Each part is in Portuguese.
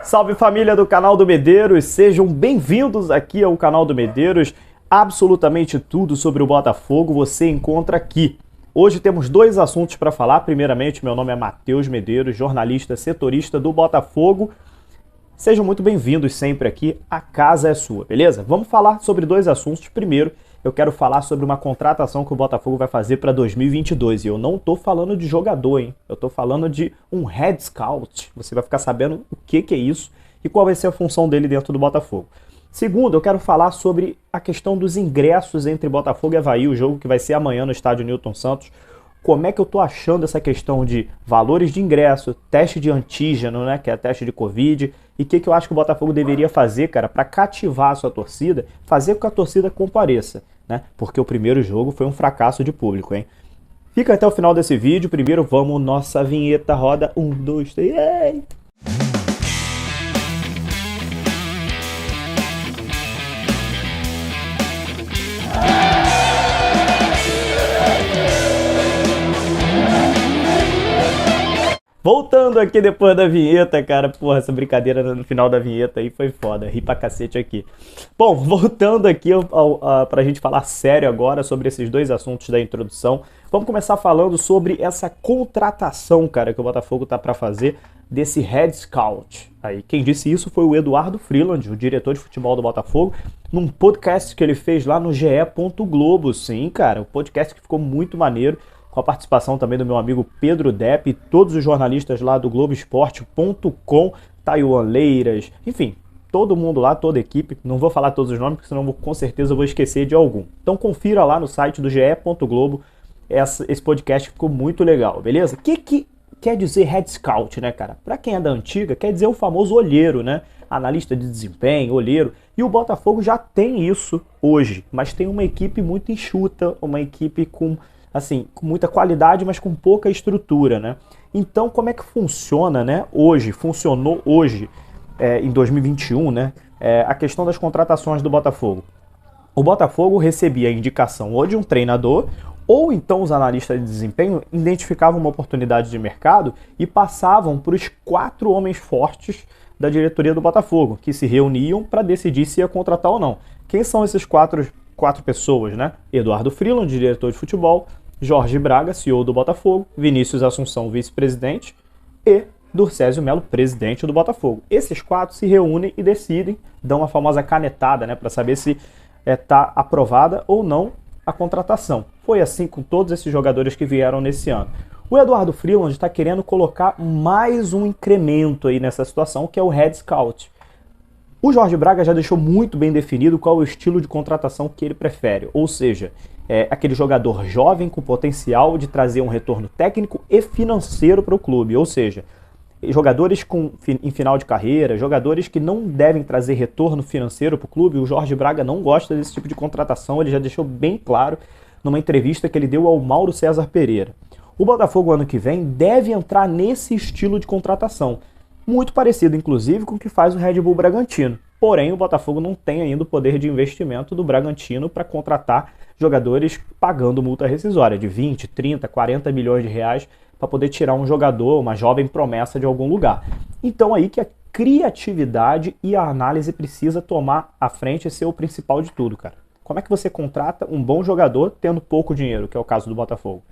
Salve família do canal do Medeiros, sejam bem-vindos aqui ao canal do Medeiros. Absolutamente tudo sobre o Botafogo você encontra aqui. Hoje temos dois assuntos para falar. Primeiramente, meu nome é Matheus Medeiros, jornalista setorista do Botafogo. Sejam muito bem-vindos sempre aqui, a casa é sua, beleza? Vamos falar sobre dois assuntos. Primeiro, eu quero falar sobre uma contratação que o Botafogo vai fazer para 2022. E eu não tô falando de jogador, hein? Eu tô falando de um head scout. Você vai ficar sabendo o que é isso e qual vai ser a função dele dentro do Botafogo. Segundo, eu quero falar sobre a questão dos ingressos entre Botafogo e Avaí, o jogo que vai ser amanhã no estádio Newton Santos. Como é que eu tô achando essa questão de valores de ingresso, teste de antígeno, né, que é teste de Covid, e o que eu acho que o Botafogo deveria fazer, cara, para cativar a sua torcida, fazer com que a torcida compareça, né? Porque o primeiro jogo foi um fracasso de público, hein? Fica até o final desse vídeo. Primeiro vamos nossa vinheta, roda 1, 2, 3, ei! Voltando aqui depois da vinheta, cara, porra, essa brincadeira no final da vinheta aí foi foda, ri pra cacete aqui. Bom, voltando aqui pra gente falar sério agora sobre esses dois assuntos da introdução, vamos começar falando sobre essa contratação, cara, que o Botafogo tá pra fazer desse head scout. Aí, quem disse isso foi o Eduardo Freeland, o diretor de futebol do Botafogo, num podcast que ele fez lá no ge. Globo, sim, cara, um podcast que ficou muito maneiro, com a participação também do meu amigo Pedro Depp, todos os jornalistas lá do Globoesporte.com, Taiwan Leiras, enfim, todo mundo lá, toda a equipe. Não vou falar todos os nomes, porque senão com certeza eu vou esquecer de algum. Então confira lá no site do ge. Globo esse podcast que ficou muito legal, beleza? O que quer dizer head scout, né, cara? Pra quem é da antiga, quer dizer o famoso olheiro, né? Analista de desempenho, olheiro. E o Botafogo já tem isso hoje, mas tem uma equipe muito enxuta, uma equipe com muita qualidade, mas com pouca estrutura, né? Então, como é que funciona, né? Funcionou hoje, em 2021, né? A questão das contratações do Botafogo. O Botafogo recebia a indicação ou de um treinador, ou então os analistas de desempenho identificavam uma oportunidade de mercado e passavam para os 4 homens fortes da diretoria do Botafogo, que se reuniam para decidir se ia contratar ou não. Quem são esses quatro pessoas, né? Eduardo Freeland, diretor de futebol, Jorge Braga, CEO do Botafogo, Vinícius Assunção, vice-presidente, e Durcésio Melo, presidente do Botafogo. Esses 4 se reúnem e decidem, dão a famosa canetada, né, para saber se está aprovada ou não a contratação. Foi assim com todos esses jogadores que vieram nesse ano. O Eduardo Freeland está querendo colocar mais um incremento aí nessa situação, que é o head scout. O Jorge Braga já deixou muito bem definido qual é o estilo de contratação que ele prefere, ou seja, aquele jogador jovem com potencial de trazer um retorno técnico e financeiro para o clube, ou seja, jogadores em final de carreira, jogadores que não devem trazer retorno financeiro para o clube. O Jorge Braga não gosta desse tipo de contratação, ele já deixou bem claro numa entrevista que ele deu ao Mauro César Pereira. O Botafogo ano que vem deve entrar nesse estilo de contratação, muito parecido inclusive com o que faz o Red Bull Bragantino. Porém, o Botafogo não tem ainda o poder de investimento do Bragantino para contratar jogadores pagando multa rescisória de 20, 30, 40 milhões de reais para poder tirar um jogador, uma jovem promessa de algum lugar. Então aí que a criatividade e a análise precisa tomar a frente e ser o principal de tudo, cara. Como é que você contrata um bom jogador tendo pouco dinheiro, que é o caso do Botafogo?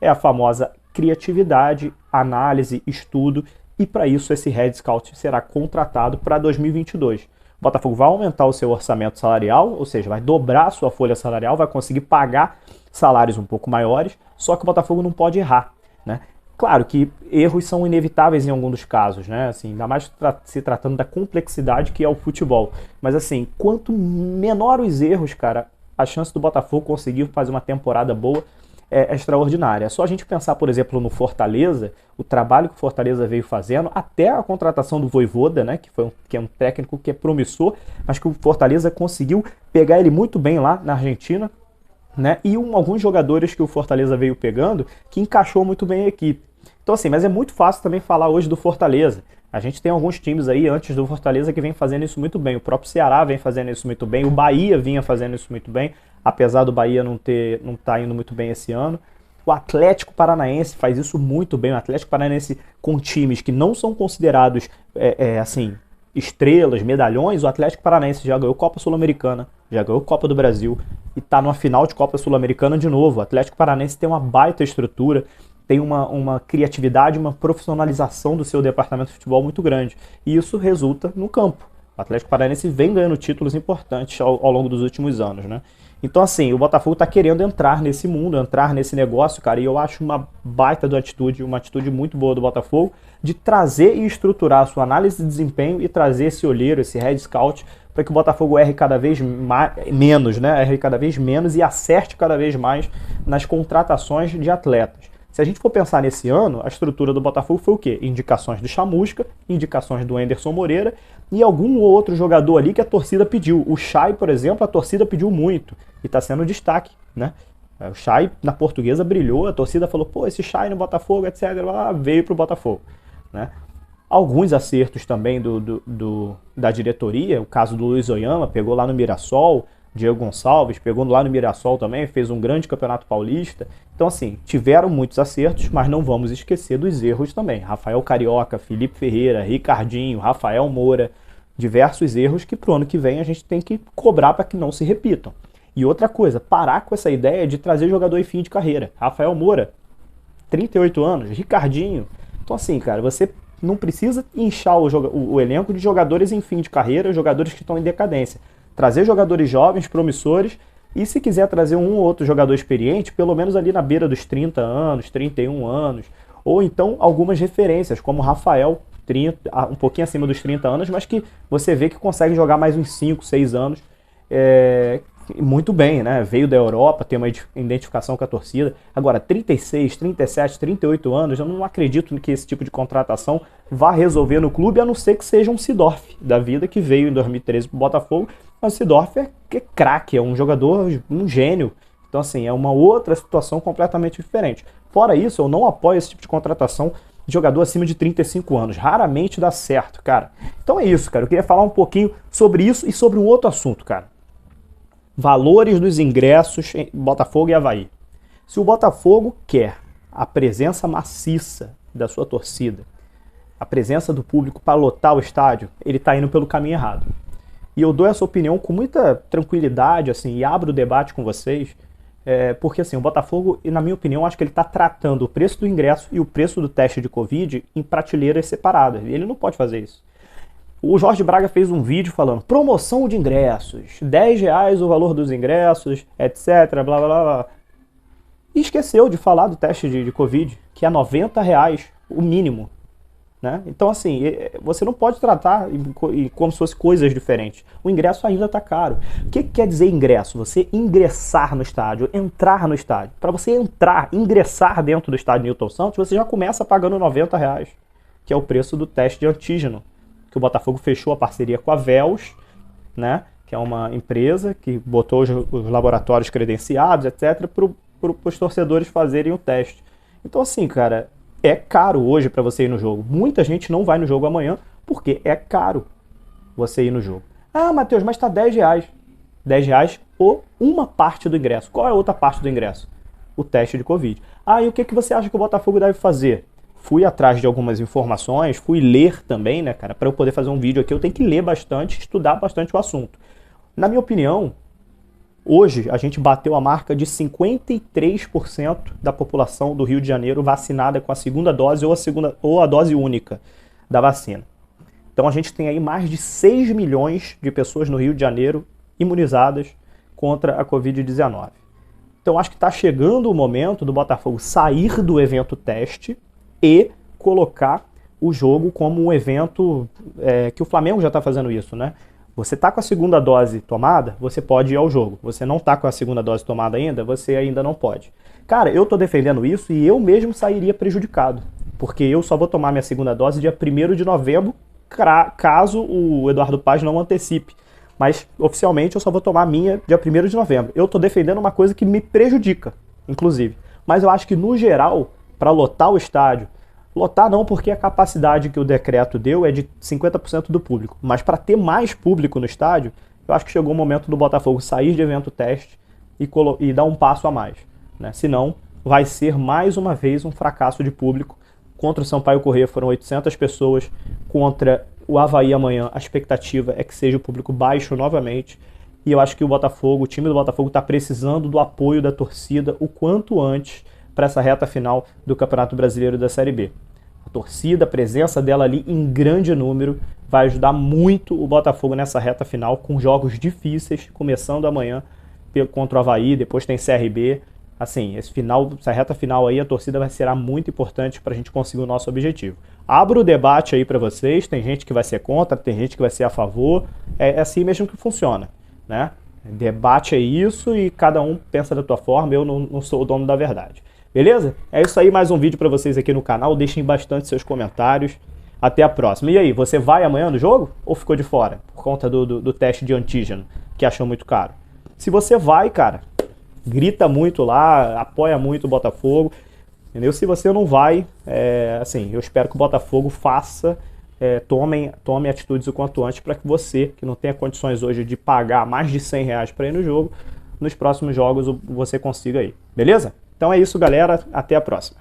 É a famosa criatividade, análise, estudo, e para isso esse head scout será contratado para 2022. O Botafogo vai aumentar o seu orçamento salarial, ou seja, vai dobrar a sua folha salarial, vai conseguir pagar salários um pouco maiores, só que o Botafogo não pode errar, né? Claro que erros são inevitáveis em alguns dos casos, né? Assim, ainda mais se tratando da complexidade que é o futebol. Mas assim, quanto menor os erros, cara, a chance do Botafogo conseguir fazer uma temporada boa é extraordinária. É só a gente pensar, por exemplo, no Fortaleza, o trabalho que o Fortaleza veio fazendo, até a contratação do Vojvoda, né, que é um técnico que é promissor, mas que o Fortaleza conseguiu pegar ele muito bem lá na Argentina, né, e alguns jogadores que o Fortaleza veio pegando, que encaixou muito bem a equipe. Então assim, mas é muito fácil também falar hoje do Fortaleza. A gente tem alguns times aí antes do Fortaleza que vem fazendo isso muito bem. O próprio Ceará vem fazendo isso muito bem, o Bahia vinha fazendo isso muito bem, apesar do Bahia não tá indo muito bem esse ano. O Atlético Paranaense faz isso muito bem. O Atlético Paranaense com times que não são considerados assim estrelas, medalhões, o Atlético Paranaense já ganhou Copa Sul-Americana, já ganhou Copa do Brasil e está numa final de Copa Sul-Americana de novo. O Atlético Paranaense tem uma baita estrutura, tem uma criatividade, uma profissionalização do seu departamento de futebol muito grande. E isso resulta no campo. O Atlético Paranaense vem ganhando títulos importantes ao longo dos últimos anos, né? Então, assim, o Botafogo tá querendo entrar nesse mundo, entrar nesse negócio, cara, e eu acho uma baita de atitude, uma atitude muito boa do Botafogo, de trazer e estruturar a sua análise de desempenho e trazer esse olheiro, esse head scout, para que o Botafogo erre cada vez menos, né? Erre cada vez menos e acerte cada vez mais nas contratações de atletas. Se a gente for pensar nesse ano, a estrutura do Botafogo foi o quê? Indicações do Chamusca, indicações do Anderson Moreira e algum outro jogador ali que a torcida pediu. O Chay, por exemplo, a torcida pediu muito e está sendo destaque, né? O Chay na Portuguesa brilhou, a torcida falou, pô, esse Chay no Botafogo, etc. Veio para o Botafogo, né? Alguns acertos também da diretoria, o caso do Luiz Oyama, pegou lá no Mirassol, Diego Gonçalves pegou lá no Mirassol também, fez um grande campeonato paulista. Então, assim, tiveram muitos acertos, mas não vamos esquecer dos erros também. Rafael Carioca, Felipe Ferreira, Ricardinho, Rafael Moura, diversos erros que pro ano que vem a gente tem que cobrar para que não se repitam. E outra coisa, parar com essa ideia de trazer jogador em fim de carreira. Rafael Moura, 38 anos, Ricardinho. Então, assim, cara, você não precisa inchar o elenco de jogadores em fim de carreira, jogadores que estão em decadência. Trazer jogadores jovens, promissores, e se quiser trazer um ou outro jogador experiente, pelo menos ali na beira dos 30 anos, 31 anos, ou então algumas referências, como Rafael, 30, um pouquinho acima dos 30 anos, mas que você vê que consegue jogar mais uns 5, 6 anos, muito bem, né? Veio da Europa, tem uma identificação com a torcida. Agora, 36, 37, 38 anos, eu não acredito que esse tipo de contratação vá resolver no clube, a não ser que seja um Seedorf da vida, que veio em 2013 pro Botafogo. Mas o Seedorf é craque, é um jogador, um gênio. Então, assim, é uma outra situação completamente diferente. Fora isso, eu não apoio esse tipo de contratação de jogador acima de 35 anos. Raramente dá certo, cara. Então é isso, cara. Eu queria falar um pouquinho sobre isso e sobre um outro assunto, cara. Valores dos ingressos em Botafogo e Avaí. Se o Botafogo quer a presença maciça da sua torcida, a presença do público para lotar o estádio, ele está indo pelo caminho errado. E eu dou essa opinião com muita tranquilidade, assim, e abro o debate com vocês, porque assim, o Botafogo, na minha opinião, acho que ele está tratando o preço do ingresso e o preço do teste de Covid em prateleiras separadas. E ele não pode fazer isso. O Jorge Braga fez um vídeo falando promoção de ingressos, R$10 o valor dos ingressos, etc, blá blá blá. E esqueceu de falar do teste de Covid, que é R$90 o mínimo. Né? Então, assim, você não pode tratar como se fosse coisas diferentes. O ingresso ainda está caro. O que quer dizer ingresso? Você ingressar no estádio, entrar no estádio. Para você entrar, ingressar dentro do estádio Newton Santos, você já começa pagando R$90, que é o preço do teste de antígeno, que o Botafogo fechou a parceria com a Vels, né? Que é uma empresa que botou os laboratórios credenciados, etc., para os torcedores fazerem o teste. Então, assim, cara, é caro hoje para você ir no jogo. Muita gente não vai no jogo amanhã porque é caro você ir no jogo. Ah, Matheus, mas tá R$10. R$10 ou uma parte do ingresso. Qual é a outra parte do ingresso? O teste de Covid. Ah, e o que você acha que o Botafogo deve fazer? Fui atrás de algumas informações, fui ler também, né, cara? Para eu poder fazer um vídeo aqui, eu tenho que ler bastante, estudar bastante o assunto. Na minha opinião, hoje a gente bateu a marca de 53% da população do Rio de Janeiro vacinada com a segunda dose ou a dose única da vacina. Então a gente tem aí mais de 6 milhões de pessoas no Rio de Janeiro imunizadas contra a Covid-19. Então acho que está chegando o momento do Botafogo sair do evento teste e colocar o jogo como um evento que o Flamengo já está fazendo isso, né? Você está com a segunda dose tomada, você pode ir ao jogo. Você não está com a segunda dose tomada ainda, você ainda não pode. Cara, eu estou defendendo isso e eu mesmo sairia prejudicado, porque eu só vou tomar minha segunda dose dia 1º de novembro, caso o Eduardo Paz não antecipe. Mas, oficialmente, eu só vou tomar a minha dia 1º de novembro. Eu estou defendendo uma coisa que me prejudica, inclusive. Mas eu acho que, no geral, para lotar o estádio, lotar não porque a capacidade que o decreto deu é de 50% do público, mas para ter mais público no estádio, eu acho que chegou o momento do Botafogo sair de evento teste e dar um passo a mais, né? Senão vai ser mais uma vez um fracasso de público. Contra o Sampaio Corrêa foram 800 pessoas, contra O Avaí amanhã, a expectativa é que seja o público baixo novamente. E eu acho que o time do Botafogo está precisando do apoio da torcida o quanto antes para essa reta final do Campeonato Brasileiro da Série B. A torcida, a presença dela ali em grande número, vai ajudar muito o Botafogo nessa reta final, com jogos difíceis, começando amanhã contra o Avaí, depois tem CRB. Assim, essa reta final aí, a torcida será muito importante para a gente conseguir o nosso objetivo. Abro o debate aí para vocês, tem gente que vai ser contra, tem gente que vai ser a favor, é assim mesmo que funciona, né? Debate é isso e cada um pensa da tua forma, eu não sou o dono da verdade. Beleza? É isso aí, mais um vídeo para vocês aqui no canal, deixem bastante seus comentários. Até a próxima. E aí, você vai amanhã no jogo ou ficou de fora por conta do teste de antígeno, que achou muito caro? Se você vai, cara, grita muito lá, apoia muito o Botafogo, entendeu? Se você não vai, assim, eu espero que o Botafogo faça, tome atitudes o quanto antes para que você, que não tenha condições hoje de pagar mais de R$100 para ir no jogo, nos próximos jogos você consiga ir. Beleza? Então é isso, galera. Até a próxima.